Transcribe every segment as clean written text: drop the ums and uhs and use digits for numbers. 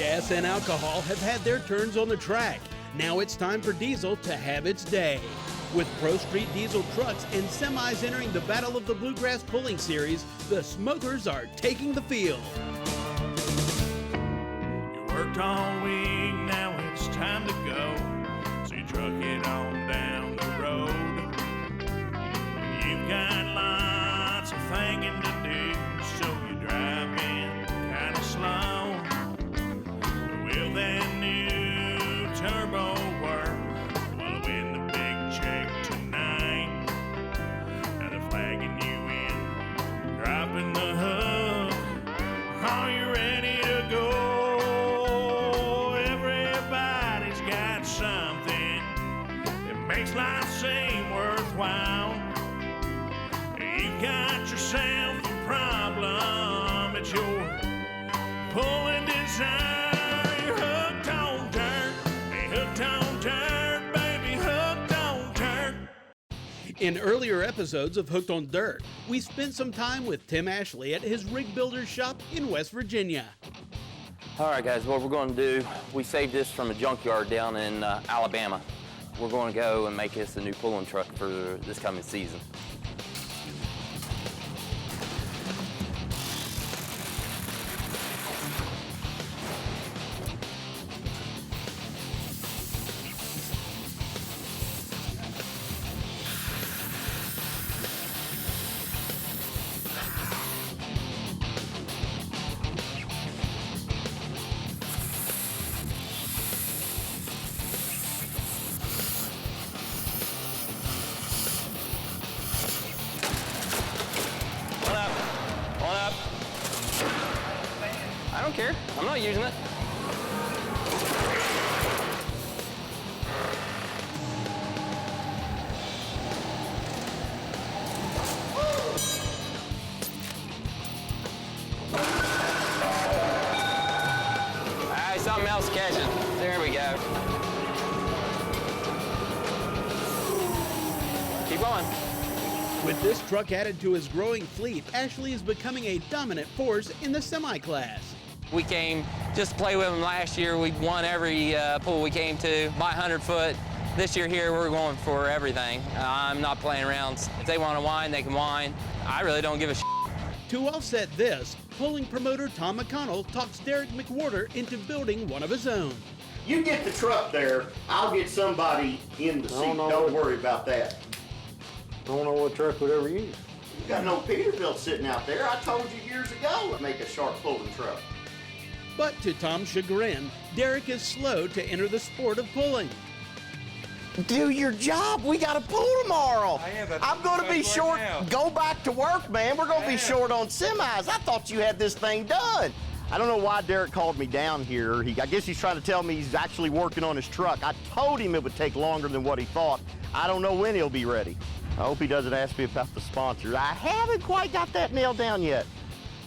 Gas and alcohol have had their turns on the track. Now it's time for diesel to have its day. With Pro Street diesel trucks and semis entering the Battle of the Bluegrass Pulling Series, the Smokers are taking the field. You worked all week, now it's time to go. So you truck it on down the road. You've got lots of thinking to do, so you drive in kind of slow. Will that new turbo work? Will it win the big check tonight? Now they're flagging you in, dropping the hook. Are you ready to go? Everybody's got something that makes life seem worthwhile. You've got yourself a problem, it's your pulling desire. You're hooked on dirt, hey, hooked on dirt, baby, hooked on dirt. In earlier episodes of Hooked on Dirt, we spent some time with Tim Ashley at his rig builder's shop in West Virginia. All right, guys, what we're going to do, we saved this from a junkyard down in Alabama. We're going to go and make this a new pulling truck for this coming season. I don't care. I'm not using it. Alright, something else catching. There we go. Keep going. With this truck added to his growing fleet, Ashley is becoming a dominant force in the semi-class. We came just to play with them last year. We won every pool we came to, by 100 foot. This year here, we're going for everything. I'm not playing around. If they want to whine, they can whine. I really don't give a shit. To offset this, pulling promoter Tom McConnell talks Derek McWhorter into building one of his own. You get the truck there, I'll get somebody in the seat. Don't worry about that. I don't know what truck would ever use. You got no Peterbilt sitting out there. I told you years ago to make a sharp pulling truck. But to Tom's chagrin, Derek is slow to enter the sport of pulling. Do your job. We got to pull tomorrow. I'm going to be short. Go back to work, man. We're going to be short on semis. I thought you had this thing done. I don't know why Derek called me down here. I guess he's trying to tell me he's actually working on his truck. I told him it would take longer than what he thought. I don't know when he'll be ready. I hope he doesn't ask me about the sponsor. I haven't quite got that nailed down yet.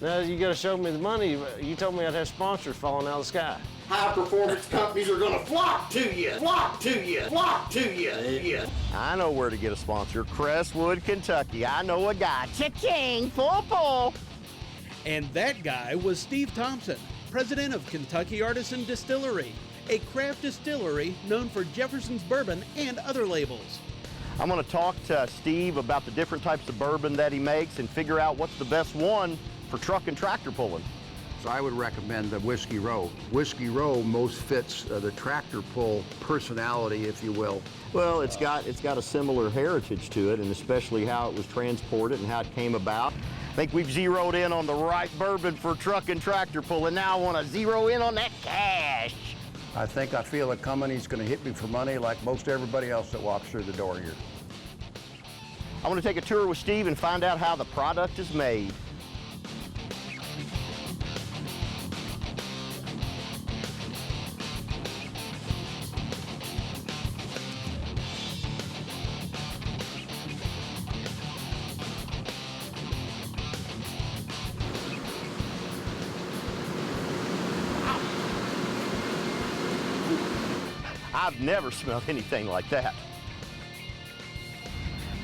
Now you got to show me the money. You told me I'd have sponsors falling out of the sky. High performance companies are going to flock to you, flock to you, flock to you. Yeah. I know where to get a sponsor. Crestwood, Kentucky. I know a guy. Cha-ching, full pull. And that guy was Steve Thompson, president of Kentucky Artisan Distillery, a craft distillery known for Jefferson's bourbon and other labels. I'm going to talk to Steve about the different types of bourbon that he makes and figure out what's the best one for truck and tractor pulling. So I would recommend the Whiskey Row. Whiskey Row most fits the tractor pull personality, if you will. Well, it's got a similar heritage to it, and especially how it was transported and how it came about. I think we've zeroed in on the right bourbon for truck and tractor pulling. Now I want to zero in on that cash. I feel it coming. He's going to hit me for money like most everybody else that walks through the door here. I want to take a tour with Steve and find out how the product is made. I've never smelled anything like that.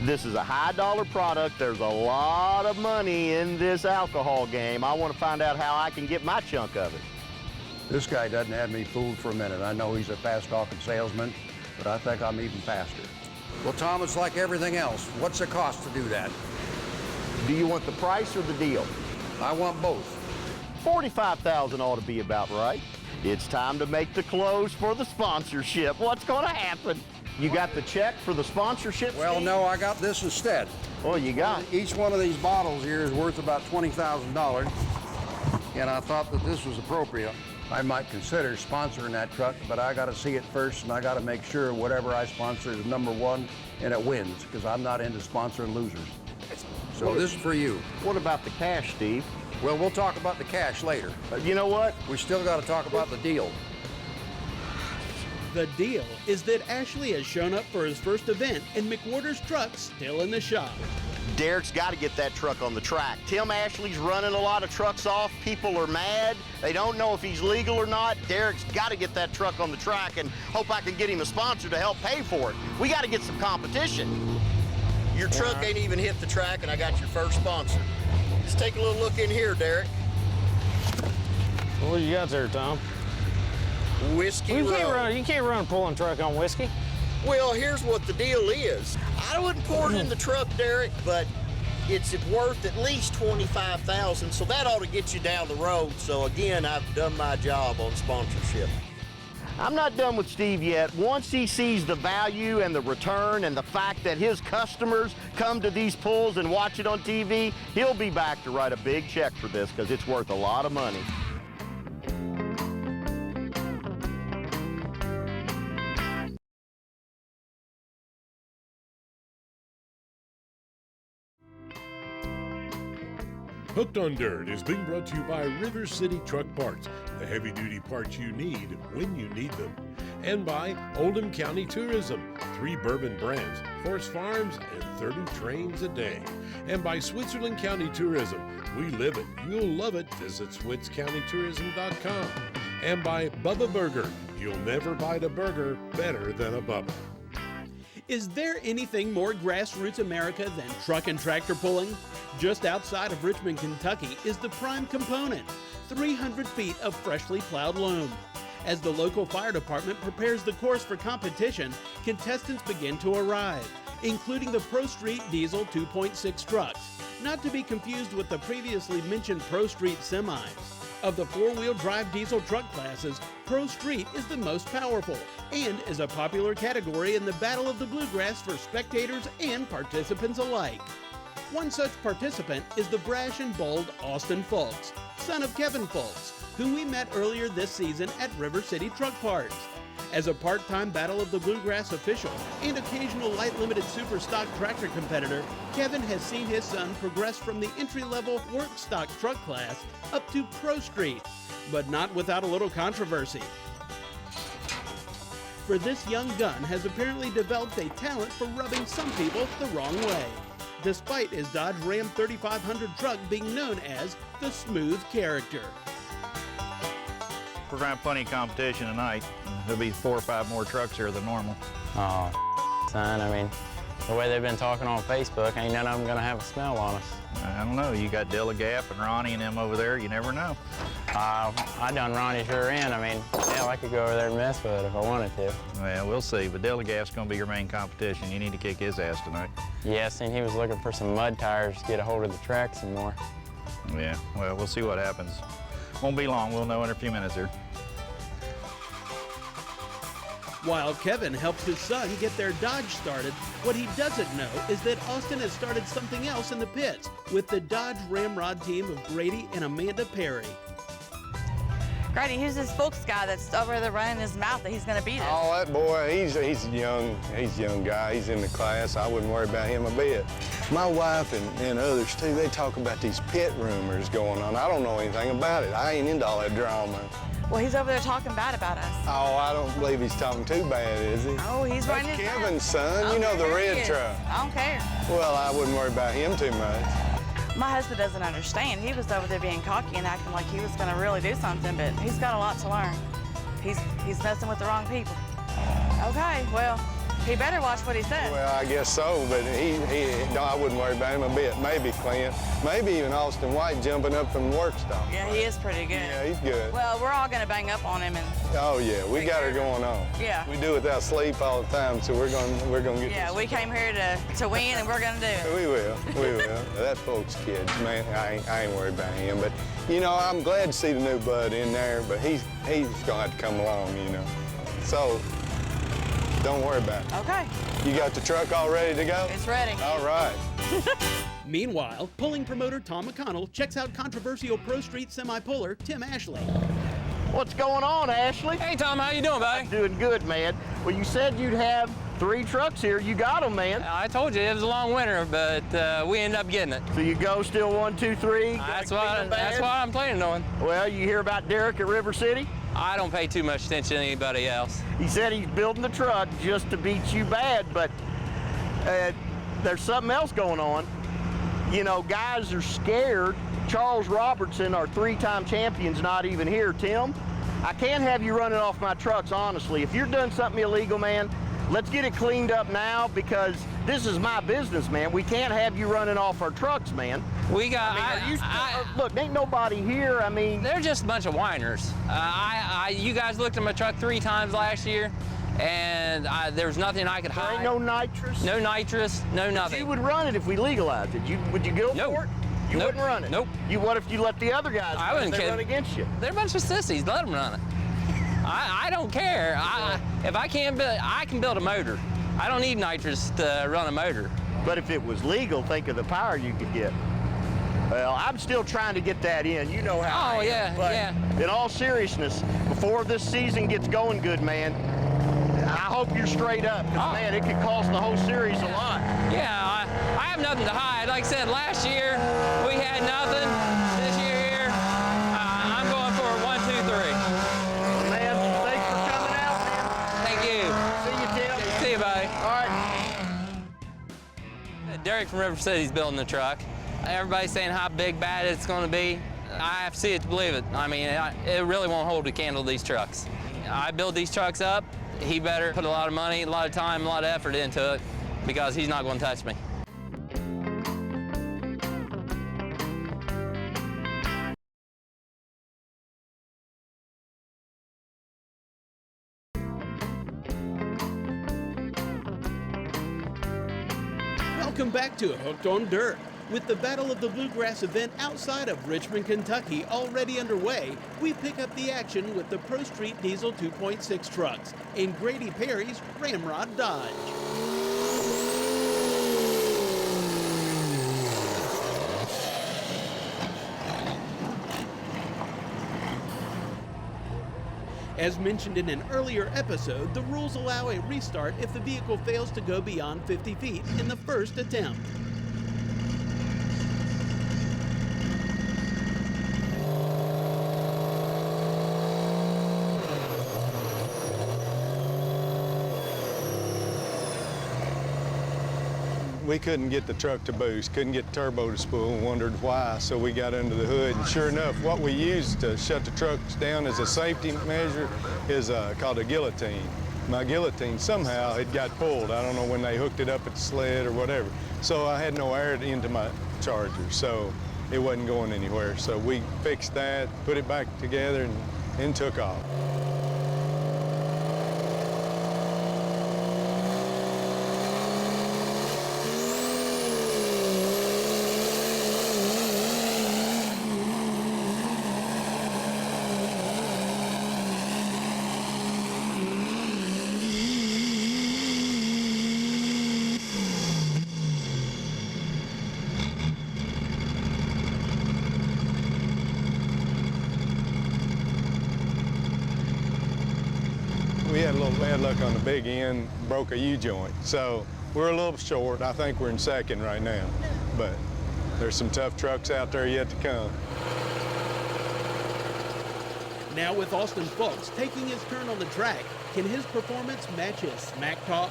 This is a high dollar product. There's a lot of money in this alcohol game. I want to find out how I can get my chunk of it. This guy doesn't have me fooled for a minute. I know he's a fast-talking salesman, but I think I'm even faster. Well, Tom, it's like everything else. What's the cost to do that? Do you want the price or the deal? I want both. $45,000 ought to be about right. It's time to make the close for the sponsorship. What's going to happen? You got the check for the sponsorship, Well, Steve? no, I got this instead. Oh, you got Each one of these bottles here is worth about $20,000, and I thought that this was appropriate. I might consider sponsoring that truck, but I got to see it first, and I got to make sure whatever I sponsor is #1 and it wins, because I'm not into sponsoring losers. So this is for you. What about the cash, Steve? Well, we'll talk about the cash later. You know what? We still got to talk about the deal. The deal is that Ashley has shown up for his first event and McWhorter's truck's still in the shop. Derek's got to get that truck on the track. Tim Ashley's running a lot of trucks off. People are mad. They don't know if he's legal or not. Derek's got to get that truck on the track and hope I can get him a sponsor to help pay for it. We got to get some competition. Your truck ain't even hit the track and I got your first sponsor. Just take a little look in here, Derek. What do you got there, Tom? Whiskey You Row. can't run a pulling truck on whiskey. Well, here's what the deal is. I wouldn't pour it in the truck, Derek, but it's worth at least $25,000, so that ought to get you down the road. So again, I've done my job on sponsorship. I'm not done with Steve yet. Once he sees the value and the return and the fact that his customers come to these pulls and watch it on TV, he'll be back to write a big check for this because it's worth a lot of money. Hooked on Dirt is being brought to you by River City Truck Parts, the heavy-duty parts you need when you need them. And by Oldham County Tourism, 3 bourbon brands, horse farms, and 30 trains a day. And by Switzerland County Tourism, we live it, you'll love it, visit SwitzCountyTourism.com. And by Bubba Burger, you'll never bite a burger better than a Bubba. Is there anything more grassroots America than truck and tractor pulling? Just outside of Richmond, Kentucky is the prime component, 300 feet of freshly plowed loam. As the local fire department prepares the course for competition, contestants begin to arrive, including the Pro Street Diesel 2.6 trucks, not to be confused with the previously mentioned Pro Street semis. Of the 4-wheel drive diesel truck classes, Pro Street is the most powerful and is a popular category in the Battle of the Bluegrass for spectators and participants alike. One such participant is the brash and bold Austin Fulks, son of Kevin Fulks, whom we met earlier this season at River City Truck Parts. As a part-time Battle of the Bluegrass official and occasional light limited super stock tractor competitor, Kevin has seen his son progress from the entry-level work stock truck class up to Pro Street, but not without a little controversy. For this young gun has apparently developed a talent for rubbing some people the wrong way, despite his Dodge Ram 3500 truck being known as the smooth character. We're going to have plenty of competition tonight. There'll be 4 or 5 more trucks here than normal. Oh, son, I mean, the way they've been talking on Facebook, ain't none of them gonna have a smell on us. I don't know. You got Dilla Gap and Ronnie and them over there. You never know. I done Ronnie's rear end. I mean, hell, I could go over there and mess with it if I wanted to. Well, we'll see. But Dilla Gap's going to be your main competition. You need to kick his ass tonight. Yeah, I seen he was looking for some mud tires to get a hold of the track some more. Yeah, well, we'll see what happens. Won't be long. We'll know in a few minutes here. While Kevin helps his son get their Dodge started, what he doesn't know is that Austin has started something else in the pits with the Dodge Ramrod team of Grady and Amanda Perry. Grady, who's this Fulks guy that's over there running his mouth that he's going to beat us? Oh, that boy, he's a young guy. He's in the class. I wouldn't worry about him a bit. My wife and others, too, they talk about these pit rumors going on. I don't know anything about it. I ain't into all that drama. Well, he's over there talking bad about us. Oh, I don't believe he's talking too bad, is he? Oh, he's running his mouth. Kevin's son. You know, the red truck. I don't care. Well, I wouldn't worry about him too much. My husband doesn't understand. He was over there being cocky and acting like he was going to really do something, but he's got a lot to learn. He's messing with the wrong people. Okay, well, He better watch what he says. Well, I guess so, but no, I wouldn't worry about him a bit. Maybe Clint, maybe even Austin White jumping up from the work stop. Yeah, he is pretty good. Yeah, he's good. Well, we're all going to bang up on him. Oh yeah, we got her going on. Yeah. We do without sleep all the time, so we're gonna get. Yeah, we came here to win, and we're gonna do it. We will. That folks kids, man, I ain't worried about him. But you know, I'm glad to see the new bud in there. But he's gonna have to come along, you know. So don't worry about it. Okay. You got the truck all ready to go? It's ready. All right. Meanwhile, pulling promoter Tom McConnell checks out controversial Pro Street semi-puller Tim Ashley. What's going on, Ashley? Hey, Tom, how you doing, buddy? Doing good, man. Well, you said you'd have 3 trucks here. You got them, man. I told you it was a long winter, but we ended up getting it. So you go still 1, 2, 3? That's what I'm planning on. Well, you hear about Derek at River City? I don't pay too much attention to anybody else. He said he's building the truck just to beat you bad, but there's something else going on. You know, guys are scared. Charles Robertson, our 3-time champion's not even here. Tim, I can't have you running off my trucks, honestly. If you're doing something illegal, man, let's get it cleaned up now, because this is my business, man. We can't have you running off our trucks, man. We got. Look, ain't nobody here. I mean, they're just a bunch of whiners. You guys looked at my truck 3 times last year, and there was nothing I could hide. There ain't no nitrous? No nitrous, no nothing. You would run it if we legalized it. Would you go for it? You wouldn't run it? Nope. What if you let the other guys run against you? They're a bunch of sissies. Let them run it. I don't care. If I can't build, I can build a motor. I don't need nitrous to run a motor. But if it was legal, think of the power you could get. Well, I'm still trying to get that in. You know how. Oh, yeah, yeah. In all seriousness, before this season gets going good, man, I hope you're straight up, because, man, it could cost the whole series a lot. Yeah, I have nothing to hide. Like I said, last year we had nothing. This year here, I'm going for 1, 2, 3. Man, thanks for coming out, man. Thank you. See you, Tim. See you, buddy. All right. Derek from River City's building the truck. Everybody's saying how big, bad it's going to be. I have to see it to believe it. I mean, it really won't hold a candle to these trucks. I build these trucks up. He better put a lot of money, a lot of time, a lot of effort into it, because he's not going to touch me. Welcome back to Hooked on Dirt. With the Battle of the Bluegrass event outside of Richmond, Kentucky already underway, we pick up the action with the Pro Street Diesel 2.6 trucks in Grady Perry's Ramrod Dodge. As mentioned in an earlier episode, the rules allow a restart if the vehicle fails to go beyond 50 feet in the first attempt. We couldn't get the truck to boost, couldn't get the turbo to spool, and wondered why. So we got under the hood, and sure enough, what we used to shut the trucks down as a safety measure is called a guillotine. My guillotine somehow it got pulled. I don't know when they hooked it up at the sled or whatever. So I had no air into my Charger, so it wasn't going anywhere. So we fixed that, put it back together, and took off. We had a little bad luck on the big end, broke a U-joint. So we're a little short. I think we're in second right now, but there's some tough trucks out there yet to come. Now with Austin Fulks taking his turn on the track, can his performance match his smack talk?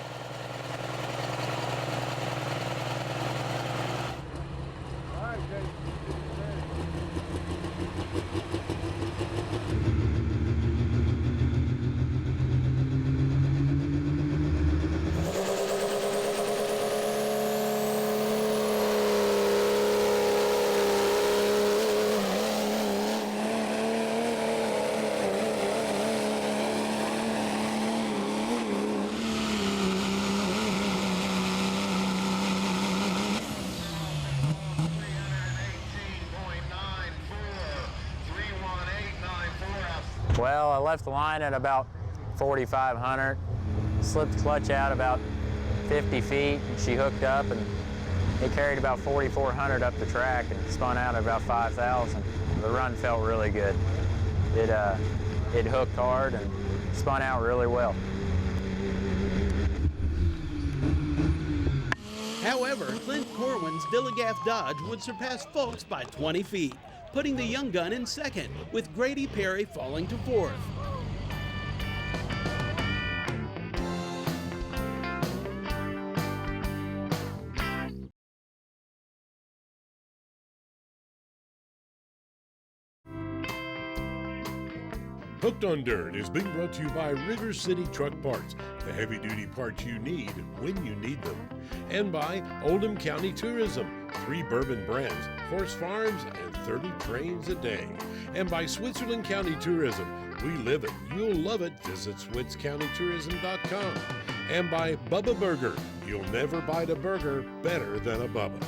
Well, I left the line at about 4,500, slipped the clutch out about 50 feet, and she hooked up, and it carried about 4,400 up the track and spun out at about 5,000. The run felt really good. It hooked hard and spun out really well. However, Clint Corwin's Dillegaff Dodge would surpass Fulks by 20 feet, putting the young gun in second, with Grady Perry falling to fourth. Hooked on Dirt is being brought to you by River City Truck Parts, the heavy-duty parts you need when you need them. And by Oldham County Tourism, 3 bourbon brands, horse farms, and 30 trains a day. And by Switzerland County Tourism, we live it, you'll love it, visit SwitzCountyTourism.com. And by Bubba Burger, you'll never bite a burger better than a Bubba.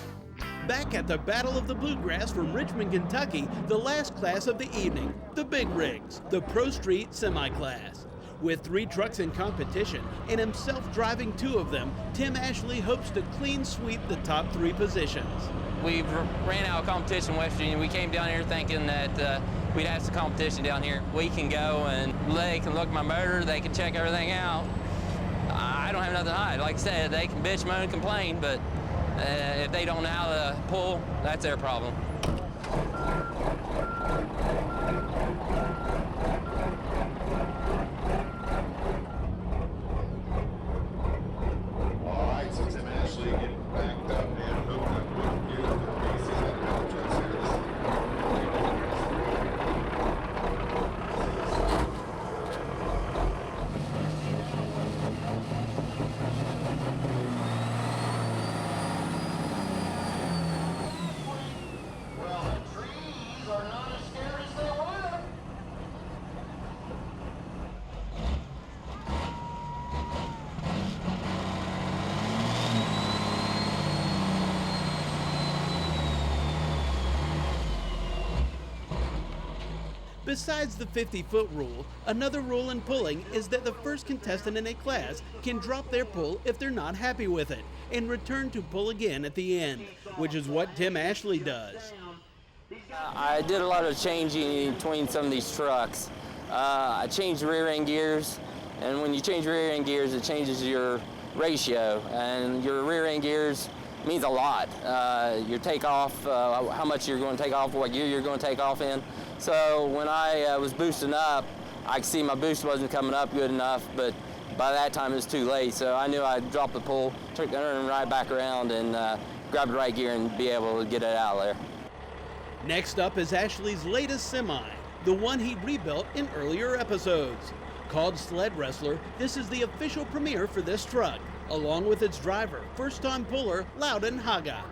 Back at the Battle of the Bluegrass from Richmond, Kentucky, the last class of the evening, the Big Rigs, the Pro Street Semi-Class. With 3 trucks in competition and himself driving 2 of them, Tim Ashley hopes to clean sweep the top 3 positions. We ran out of competition in West Virginia. We came down here thinking that we'd have some competition down here. We can go and they can look at my motor, they can check everything out. I don't have nothing to hide. Like I said, they can bitch, moan, complain, but if they don't know how to pull, that's their problem. All right, so Tim Ashley getting backed up and hooked up with beautiful pieces at Truck Series. Besides the 50-foot rule, another rule in pulling is that the first contestant in a class can drop their pull if they're not happy with it and return to pull again at the end, which is what Tim Ashley does. I did a lot of changing between some of these trucks. I changed rear end gears, and when you change rear end gears, it changes your ratio, and your rear end gears means a lot. Your takeoff, how much you're going to take off, what gear you're going to take off in. So when I was boosting up, I could see my boost wasn't coming up good enough, but by that time it was too late. So I knew I'd drop the pull, turn right back around and grab the right gear and be able to get it out of there. Next up is Ashley's latest semi, the one he rebuilt in earlier episodes. Called Sled Wrestler, this is the official premiere for this truck, along with its driver, first-time puller Loudon Haga.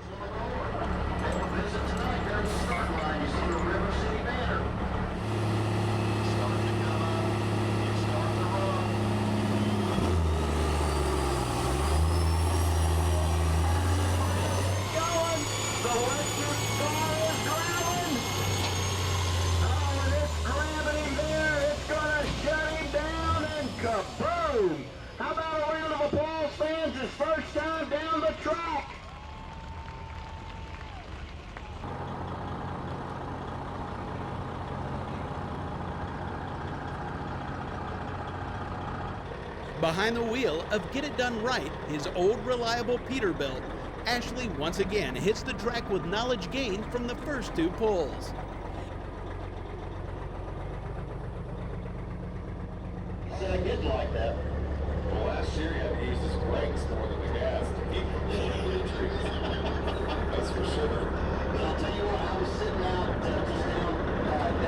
Kaboom! How about a round of applause, fans? His first time down the track. Behind the wheel of Get It Done Right, his old reliable Peterbilt, Ashley once again hits the track with knowledge gained from the first 2 pulls. I did like that. Well, last year he had to use his brakes more than the gas to keep from hitting the trees. That's for sure. But I'll tell you what, I was sitting out just down by the...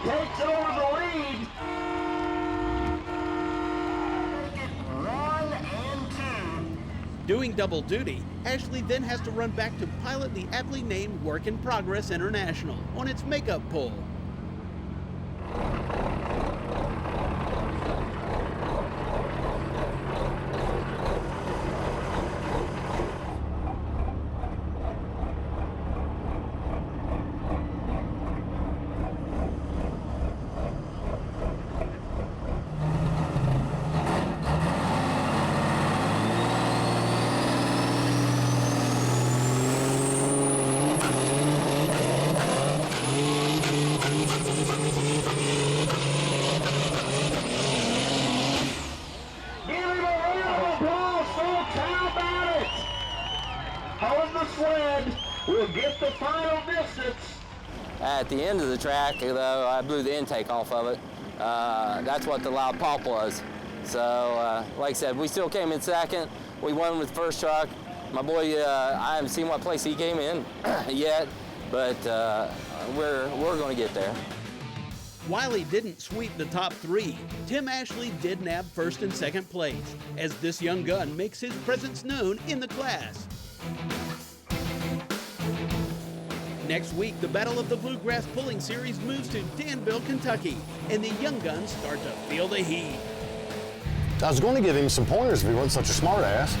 Takes over the lead. 1 and 2. Doing double duty, Ashley then has to run back to pilot the aptly named Work in Progress International on its makeup pull. We'll get the final distance. At the end of the track, though, I blew the intake off of it. That's what the loud pop was. So, like I said, we still came in second. We won with the first truck. My boy, I haven't seen what place he came in yet, but we're going to get there. While he didn't sweep the top three, Tim Ashley did nab first and second place, as this young gun makes his presence known in the class. Next week, the Battle of the Bluegrass Pulling Series moves to Danville, Kentucky, and the young guns start to feel the heat. I was going to give him some pointers if he wasn't such a smart ass.